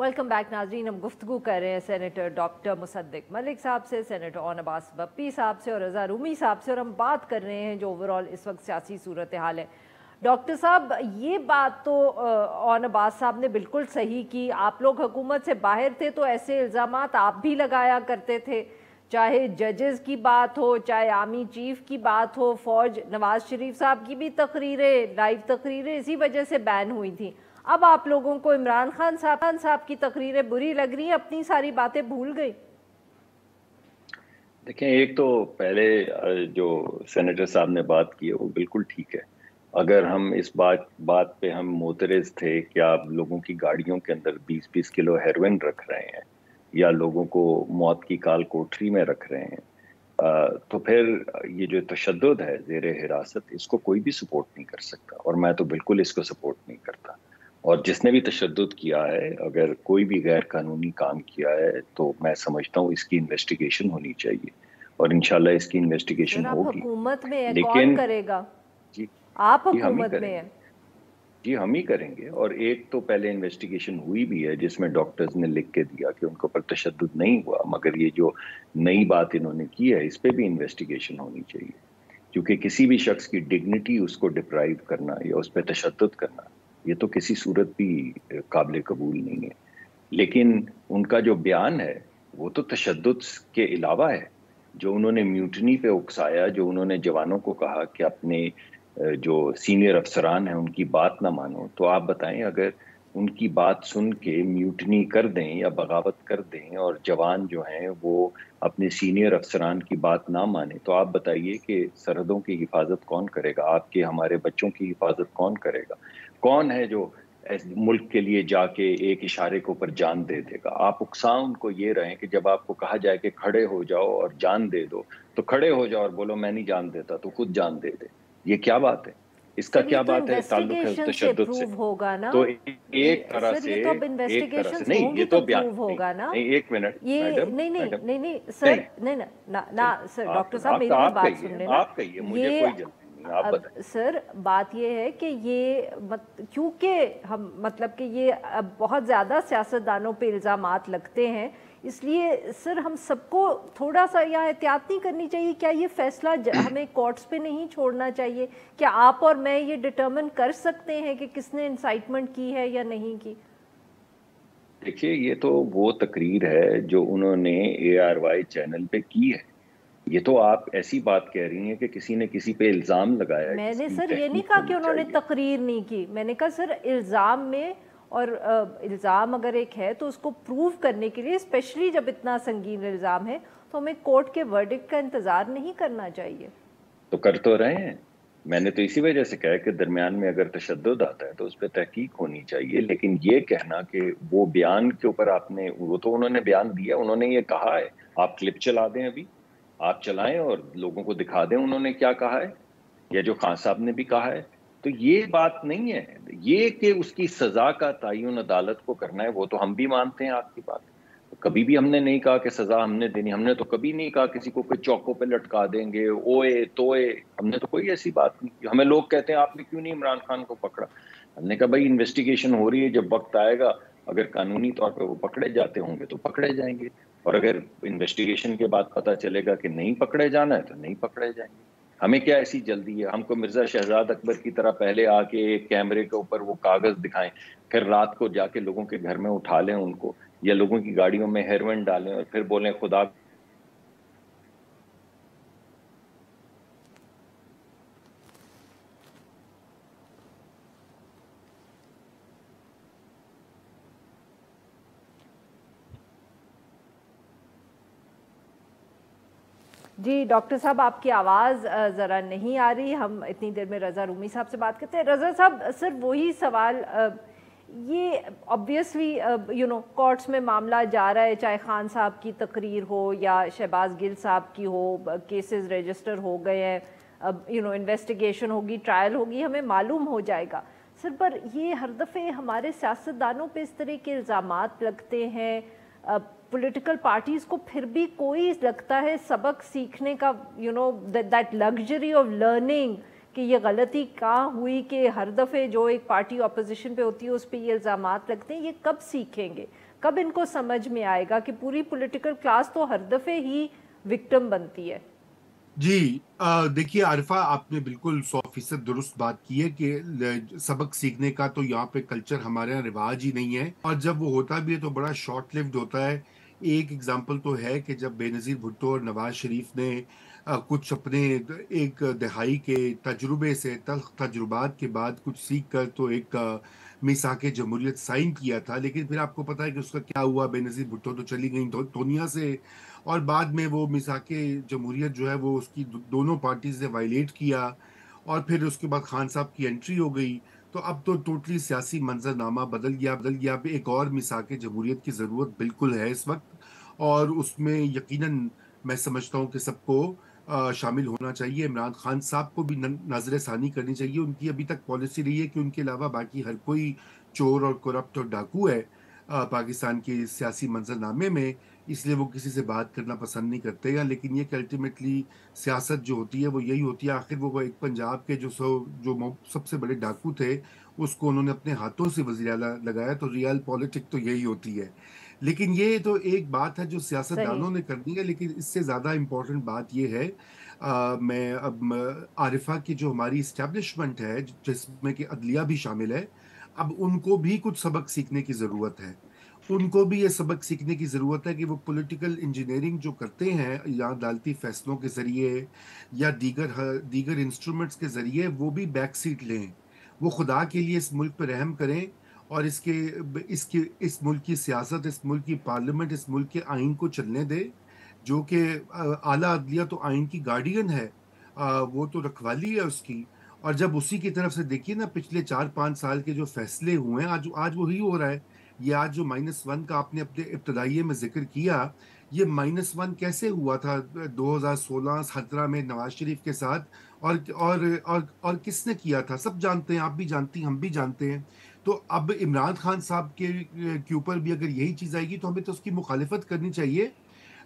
Welcome back नाजरीन। हम गुफ्तगू कर रहे हैं सेनेटर डॉक्टर मुसद्दिक मलिक साहब से, सेनेटर ओन अब्बास बप्पी साहब से और रज़ा रूमी साहब से, और हम बात कर रहे हैं जो ओवरऑल इस वक्त सियासी सूरत हाल है। डॉक्टर साहब, ये बात तो ओन अब्बास साहब ने बिल्कुल सही की। आप लोग हुकूमत से बाहर थे तो ऐसे इल्ज़ामात आप भी लगाया करते थे, चाहे जजेस की बात हो, चाहे आर्मी चीफ की बात हो, फौज नवाज शरीफ साहब की भी तकरीरें, लाइव तकरीरें इसी वजह से बैन हुई थी। अब आप लोगों को इमरान खान साहब की तकरीरें बुरी लग रही हैं, अपनी सारी बातें भूल गई। देखें, एक तो पहले जो सेनेटर साहब ने बात की है वो बिल्कुल ठीक है। अगर हम इस बात पे हम मोतरज़ थे कि आप लोगों की गाड़ियों के अंदर 20-20 किलो हेरोइन रख रहे हैं या लोगों को मौत की काल कोठरी में रख रहे हैं, तो फिर ये जो तशद्दुद है ज़ेर हिरासत, इसको कोई भी सपोर्ट नहीं कर सकता, और मैं तो बिल्कुल इसको सपोर्ट नहीं करता। और जिसने भी तशद्दुद किया है, अगर कोई भी गैर कानूनी काम किया है, तो मैं समझता हूँ इसकी इन्वेस्टिगेशन होनी चाहिए, और इंशाल्लाह इसकी इन्वेस्टिगेशन होगी। हुकूमत में है, कौन लेकिन करेगा? जी आप जी हम ही हुकूमत में करेंगे। है। जी हम ही करेंगे। और एक तो पहले इन्वेस्टिगेशन हुई भी है जिसमें डॉक्टर्स ने लिख के दिया कि उनके ऊपर तशद्दुद नहीं हुआ, मगर ये जो नई बात इन्होंने की है इस पे भी इन्वेस्टिगेशन होनी चाहिए, क्योंकि किसी भी शख्स की डिग्निटी उसको डिप्राइव करना या उस पर तशद्दुद करना, ये तो किसी सूरत भी काबिल कबूल नहीं है। लेकिन उनका जो बयान है वो तो तशद्दुद के अलावा है। जो उन्होंने म्यूटनी पे उकसाया, जो उन्होंने जवानों को कहा कि अपने जो सीनियर अफसरान हैं उनकी बात ना मानो, तो आप बताएं, अगर उनकी बात सुन के म्यूटनी कर दें या बगावत कर दें और जवान जो हैं वो अपने सीनियर अफसरान की बात ना माने, तो आप बताइए कि सरहदों की हिफाजत कौन करेगा? आपके हमारे बच्चों की हिफाजत कौन करेगा? कौन है जो मुल्क के लिए जाके एक इशारे के ऊपर जान दे देगा? आप उकसा उनको ये रहे कि जब आपको कहा जाए कि खड़े हो जाओ और जान दे दो, तो खड़े हो जाओ और बोलो मैं नहीं जान देता, तो खुद जान दे दे। ये क्या बात है? इसका सर, ये क्या तो बात है ताल्लुक है इन्वेस्टिगेशन से तशद्दुद से? प्रूव होगा ना। तो ये सर, ये तो अब एक तरह से इन्वेस्टिगेशंस नहीं, ये होंगी तो तो बयान प्रूव नहीं। होगा ना। नहीं, एक मिनट ये मैडम, नहीं नहीं मैडम नहीं नहीं नहीं, सर, नहीं ना ना ना चलिए सर, डॉक्टर आप साहब आप मेरी भी आप बात सुन कहिए, लेना। आप कहिए, मुझे ये कोई जल्दी नहीं, आप अब बताएं। सर बात ये है कि ये क्योंकि हम मतलब कि ये अब बहुत ज़्यादा सियासतदानों पे इल्ज़ामात लगते हैं, इसलिए सर हम सबको थोड़ा सा यहाँ एहतियात नहीं करनी चाहिए? क्या ये फैसला हमें कोर्ट्स पे नहीं छोड़ना चाहिए? क्या आप और मैं ये डिटर्मिन कर सकते हैं कि किसने इंसाइटमेंट की है या नहीं की? देखिए, ये तो वो तकरीर है जो उन्होंने ARY चैनल पे की है। ये तो आप ऐसी बात कह रही हैं कि किसी ने किसी पे इल्ज़ाम लगाया है, मैंने जिसकी सर ये नहीं तहकीक कहा कि होनी उन्होंने चाहिए। तकरीर नहीं की, मैंने कहा सर इल्ज़ाम में, और इल्ज़ाम अगर एक है तो उसको प्रूव करने के लिए, स्पेशली जब इतना संगीन इल्ज़ाम है, तो हमें कोर्ट के वर्डिक्ट का इंतज़ार नहीं करना चाहिए। तो कर तो रहे हैं। मैंने तो इसी वजह से कहा कि दरमियान में अगर तशद्दुद आता है तो उस पर तहकीक होनी चाहिए। लेकिन ये कहना कि वो बयान के ऊपर आपने, वो तो उन्होंने बयान दिया, उन्होंने ये कहा है, आप क्लिप चला दें, अभी आप चलाएं और लोगों को दिखा दें उन्होंने क्या कहा है, या जो खान साहब ने भी कहा है। तो ये बात नहीं है, ये कि उसकी सजा का तयन अदालत को करना है, वो तो हम भी मानते हैं आपकी बात। कभी भी हमने नहीं कहा कि सजा हमने देनी, हमने तो कभी नहीं कहा किसी को कोई चौकों पे लटका देंगे, ओए तोए, हमने तो कोई ऐसी बात नहीं की। हमें लोग कहते हैं आपने क्यों नहीं इमरान खान को पकड़ा? हमने कहा भाई इन्वेस्टिगेशन हो रही है, जब वक्त आएगा अगर कानूनी तौर पे वो पकड़े जाते होंगे तो पकड़े जाएंगे, और अगर इन्वेस्टिगेशन के बाद पता चलेगा कि नहीं पकड़े जाना है तो नहीं पकड़े जाएंगे। हमें क्या ऐसी जल्दी है? हमको मिर्जा शहजाद अकबर की तरह पहले आके एक कैमरे के ऊपर वो कागज दिखाएं, फिर रात को जाके लोगों के घर में उठा लें उनको, या लोगों की गाड़ियों में हेरोइन डालें और फिर बोलें खुदा। जी डॉक्टर साहब, आपकी आवाज़ ज़रा नहीं आ रही। हम इतनी देर में रज़ा रूमी साहब से बात करते हैं। रज़ा साहब, सर वही सवाल, ये ऑब्वियसली कोर्ट्स में मामला जा रहा है, चाहे खान साहब की तकरीर हो या शहबाज गिल साहब की हो, केसेस रजिस्टर हो गए हैं, अब इन्वेस्टिगेशन होगी, ट्रायल होगी, हमें मालूम हो जाएगा। सर पर ये हर दफ़े हमारे सियासतदानों पे इस तरह के इल्ज़ामात लगते हैं, पॉलिटिकल पार्टीज़ को फिर भी कोई लगता है सबक सीखने का, दैट लग्जरी ऑफ लर्निंग, कि ये गलती कहाँ हुई कि हर दफ़े जो एक पार्टी अपोजिशन पे होती है उस पर ये इल्ज़ामात लगते हैं, ये कब सीखेंगे? کب ان کو سمجھ میں آئے گا کہ پوری پولیٹیکل کلاس تو ہر دفعے ہی وکٹم بنتی ہے؟ جی دیکھیے عارفہ، آپ نے بالکل 100% درست بات کی ہے کہ سبق سیکھنے کا تو یہاں پہ کلچر ہمارے یہاں رواج ہی نہیں ہے، اور جب وہ ہوتا بھی ہے تو بڑا شارٹ لیوڈ ہوتا ہے. ایک ایگزامپل تو ہے کہ جب بے نظیر بھٹو اور نواز شریف نے کچھ اپنے ایک دہائی کے تجربے سے، تلخ تجربات کے بعد کچھ سیکھ کر تو ایک میثاق جمہوریت سائن کیا تھا، لیکن پھر آپ کو پتا ہے کہ اس کا کیا ہوا. بے نظیر بھٹو تو چلی گئیں دنیا سے، اور بعد میں وہ میثاق جمہوریت جو ہے وہ اس کی دونوں پارٹیز نے وائلیٹ کیا، اور پھر اس کے بعد خان صاحب کی انٹری ہو گئی. تو اب تو ٹوٹلی سیاسی منظرنامہ بدل گیا. ایک اور میثاق جمہوریت کی ضرورت بالکل ہے اس وقت، اور اس میں یقیناً میں سمجھتا ہوں کہ سب کو شامل ہونا چاہیے. عمران خان صاحب کو بھی نظر ثانی کرنی چاہیے. ان کی ابھی تک پالیسی رہی ہے کہ ان کے علاوہ باقی ہر کوئی چور اور کرپٹ اور ڈاکو ہے پاکستان کے سیاسی منظرنامے میں، اس لیے وہ کسی سے بات کرنا پسند نہیں کرتے ہیں. لیکن یہ کہ الٹیمیٹلی سیاست جو ہوتی ہے وہ یہی ہوتی ہے. آخر وہ ایک پنجاب کے جو سب سے بڑے ڈاکو تھے، اس کو انہوں نے اپنے ہاتھوں سے وزیر اعلیٰ لگایا. تو ریئل پالیٹک تو یہی ہوتی ہے. لیکن یہ تو ایک بات ہے جو سیاست دانوں نے کرنی ہے. لیکن اس سے زیادہ امپورٹنٹ بات یہ ہے، میں اب عارفہ کی جو ہماری اسٹیبلشمنٹ ہے جس میں کہ عدلیہ بھی شامل ہے، اب ان کو بھی کچھ سبق سیکھنے کی ضرورت ہے. ان کو بھی یہ سبق سیکھنے کی ضرورت ہے کہ وہ پولیٹیکل انجینئرنگ جو کرتے ہیں یا عدالتی فیصلوں کے ذریعے یا دیگر انسٹرومنٹس کے ذریعے، وہ بھی بیک سیٹ لیں. وہ خدا کے لیے اس ملک پہ رحم کریں اور اس ملک کی سیاست، اس ملک کی پارلیمنٹ، اس ملک کے آئین کو چلنے دے، جو کہ اعلیٰ عدلیہ تو آئین کی گارڈین ہے، وہ تو رکھوالی ہے اس کی. اور جب اسی کی طرف سے دیکھیے نا، پچھلے 4-5 سال کے جو فیصلے ہوئے ہیں، آج وہی ہو رہا ہے. یہ آج جو -1 کا آپ نے اپنے ابتدائیے میں ذکر کیا، یہ -1 کیسے ہوا تھا 2016-17 میں نواز شریف کے ساتھ، اور کس نے کیا تھا سب جانتے ہیں. آپ بھی جانتی ہیں، ہم بھی جانتے ہیں. تو اب عمران خان صاحب کے اوپر بھی اگر یہی چیز آئے گی تو ہمیں تو اس کی مخالفت کرنی چاہیے،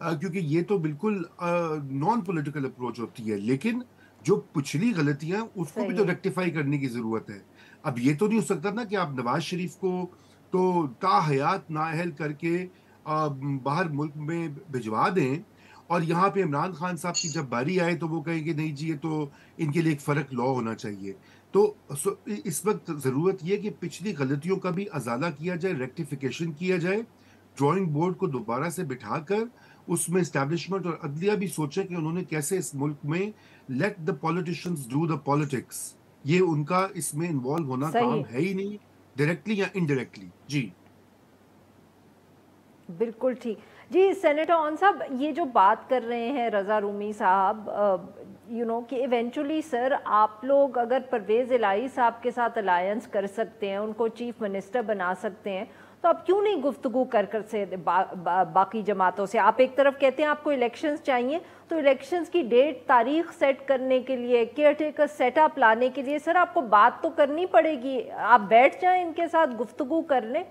کیونکہ یہ تو بالکل نان پولیٹیکل اپروچ ہوتی ہے. لیکن جو پچھلی غلطیاں اس کو بھی تو ریکٹیفائی کرنے کی ضرورت ہے. اب یہ تو نہیں ہو سکتا نا کہ آپ نواز شریف کو تو تا حیات نااہل کر کے باہر ملک میں بھجوا دیں، اور یہاں پہ عمران خان صاحب کی جب باری آئے تو وہ کہیں کہ نہیں جی، یہ تو ان کے لیے ایک فرق لا ہونا چاہیے. تو اس وقت ضرورت یہ کہ پچھلی غلطیوں کا بھی ازالہ کیا جائے، ریکٹیفیکیشن کیا جائے. ڈرائنگ بورڈ کو دوبارہ سے بٹھا کر اس میں اسٹیبلشمنٹ اور عدلیہ بھی سوچے کہ انہوں نے کیسے اس ملک میں let the politicians do the politics. یہ ان کا اس میں انوالو ہونا کام ہے ہی نہیں، ڈائریکٹلی یا انڈائریکٹلی. جی بالکل ٹھیک. جی سینیٹر عون صاحب، یہ جو بات کر رہے ہیں رضا رومی صاحب، کہ ایونچولی سر آپ لوگ اگر پرویز الہی صاحب کے ساتھ الائنس کر سکتے ہیں، ان کو چیف منسٹر بنا سکتے ہیں، تو آپ کیوں نہیں گفتگو کر سے باقی جماعتوں سے؟ آپ ایک طرف کہتے ہیں آپ کو الیکشنز چاہیے، تو الیکشنز کی ڈیٹ تاریخ سیٹ کرنے کے لیے، کیئر ٹیکر سیٹ اپ لانے کے لیے سر آپ کو بات تو کرنی پڑے گی. آپ بیٹھ جائیں ان کے ساتھ گفتگو کر لیں.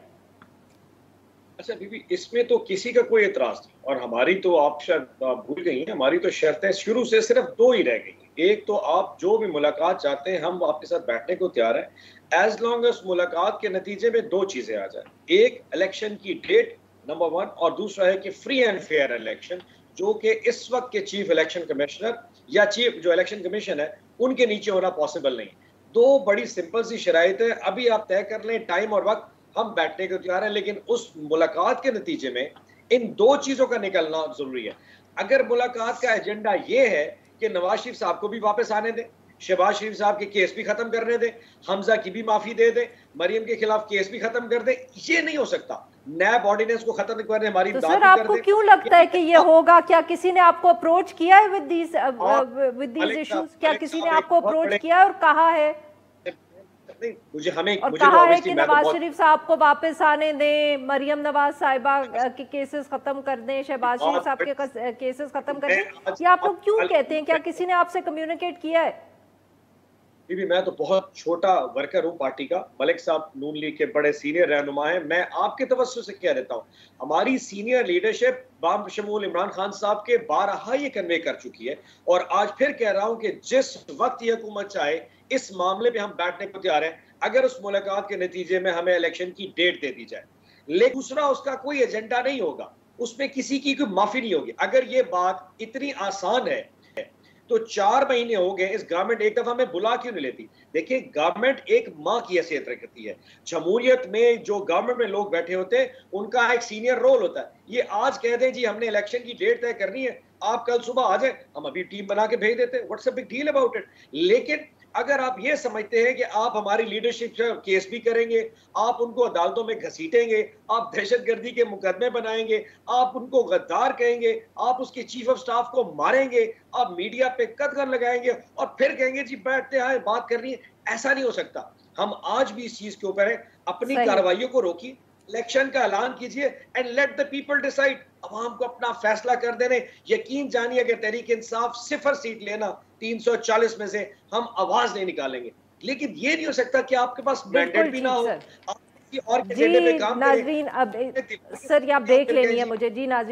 اچھا بی بی، اس میں تو کسی کا کوئی اعتراض نہیں، اور ہماری تو آپ شاید بھول گئی ہیں، ہماری تو شرطیں شروع سے صرف 2 ہی رہ گئی ہیں. ایک تو آپ جو بھی ملاقات چاہتے ہیں ہم آپ کے ساتھ بیٹھنے کو تیار ہیں، ایز لانگ اس ملاقات کے نتیجے میں 2 چیزیں آ جائیں. ایک الیکشن کی ڈیٹ نمبر 1، اور دوسرا ہے کہ فری اینڈ فیئر الیکشن، جو کہ اس وقت کے چیف الیکشن کمشنر یا چیف جو الیکشن کمیشن ہے ان کے نیچے ہونا پاسبل نہیں. 2 بڑی سمپل سی شرائط ہے. ابھی آپ طے کر لیں ٹائم اور وقت، ہم بیٹھنے کو تیار ہیں. لیکن اس ملاقات کے نتیجے میں ان 2 چیزوں کا نکلنا ضروری ہے. اگر ملاقات کا ایجنڈا یہ ہے کہ نواز شریف صاحب کو بھی واپس آنے دیں، شہباز شریف صاحب کے کیس بھی ختم کرنے دیں، حمزہ کی بھی معافی دے دیں، مریم کے خلاف کیس بھی ختم کر دیں، یہ نہیں ہو سکتا. نیب آرڈیننس کو ختم کرنے ہماری تو سر آپ کو کیوں لگتا ہے کہ یہ ہوگا؟ کیا کسی نے آپ کو اپروچ کیا ہے with these issues؟ کیا کسی نے آپ کو اپروچ کیا اور کہا ہے اور کہا ہے کہ نواز شریف صاحب کو واپس آنے دیں، مریم نواز صاحبہ کے کیسز ختم کر دیں، شہباز شریف صاحب کے کیسز ختم کر دیں؟ یہ آپ لوگ کیوں کہتے ہیں؟ کیا کسی نے آپ سے کمیونیکیٹ کیا ہے؟ بی میں تو بہت چھوٹا ورکر ہوں پارٹی کا. ملک صاحب نون لیگ کے بڑے سینئر رہنما ہیں. میں آپ کے توسط سے کہہ دیتا ہوں، ہماری سینئر لیڈرشپ بام شمول عمران خان صاحب کے بارہا یہ کنوے کر چکی ہے، اور آج پھر کہہ رہا ہوں کہ جس وقت یہ حکومت چاہے اس معاملے پہ ہم بیٹھنے کو تیار ہیں، اگر اس ملاقات کے نتیجے میں ہمیں الیکشن کی ڈیٹ دے دی جائے. लेकिन दूसरा उसका कोई एजेंडा नहीं होगा, उसमें किसी की कोई माफी नहीं होगी। अगर ये बात इतनी आसान है तो 4 महीने हो गए, इस गवर्नमेंट एक दफा में बुला क्यों नहीं लेती? देखिए, गवर्नमेंट एक माँ की हैसियत रखती है। जमहूरियत में जो गवर्नमेंट में लोग बैठे होते हैं उनका एक सीनियर रोल होता है। ये आज कह दें जी हमने इलेक्शन की डेट तय करनी है, आप कल सुबह आ जाए, हम अभी टीम बना के भेज देते हैं, what's a big deal about it. लेकिन अगर आप ये समझते हैं कि आप हमारी लीडरशिप से केस भी करेंगे, आप उनको अदालतों में घसीटेंगे, आप दहशतगर्दी के मुकदमे बनाएंगे, आप उनको गद्दार कहेंगे, आप उसके चीफ ऑफ स्टाफ को मारेंगे, आप मीडिया पे कदगन लगाएंगे और फिर कहेंगे जी बैठते हैं बात करनी है, ऐसा नहीं हो सकता। हम आज भी इस चीज के ऊपर है, अपनी कार्रवाइयों को रोकिए, इलेक्शन का ऐलान कीजिए and let the people decide. अवाम को अपना फैसला कर देने। यकीन जानिए अगर तहरीक इंसाफ 0 सीट लेना 340 में से, हम आवाज नहीं निकालेंगे। लेकिन ये नहीं हो सकता कि आपके पास मैंडेट भी ना हो, आप किसी और के एजेंडे पे काम करें। नाज़रीन, अब सर यहाँ ब्रेक लेनी है मुझे जी। नाज़रीन